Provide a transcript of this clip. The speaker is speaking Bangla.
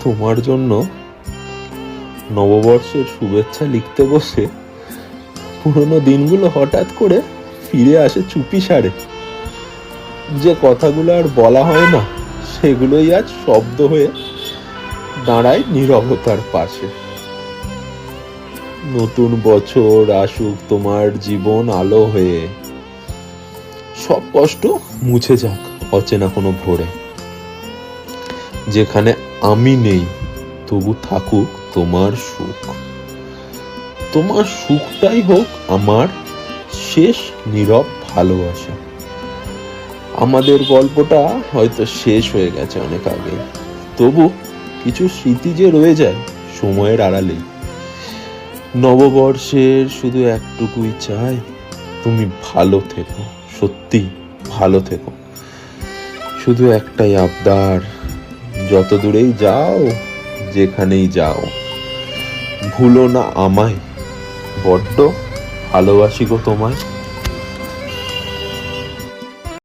তোমার জন্য নববর্ষের শুভেচ্ছা লিখতে বসে পুরোনো দিনগুলো হঠাৎ করে ফিরে আসে চুপি সারে। যে কথাগুলো আর বলা হয় না, সেগুলোই আজ শব্দ হয়ে দাঁড়ায় নীরবতার পাশে। নতুন বছর আসুক তোমার জীবন আলো হয়ে, সব কষ্ট মুছে যাক অচেনা কোনো ভোরে। যেখানে আমি নেই তবু থাকুক তোমার সুখ, তোমার সুখটাই হোক আমার শেষ নীরব ভালোবাসা। আমাদের গল্পটা হয়তো শেষ হয়ে গেছে অনেক আগে, তবু কিছু স্মৃতি যে রয়ে যায় সময়ের আড়ালেই। নববর্ষের শুধু একটুকুই চাই, তুমি ভালো থেকো, সত্যি ভালো থেকো। শুধু একটাই আবদার, যত দূরেই যাও যেখানেই যাও ভুলো না আমায়, বড্ড ভালোবাসি গো তোমায়।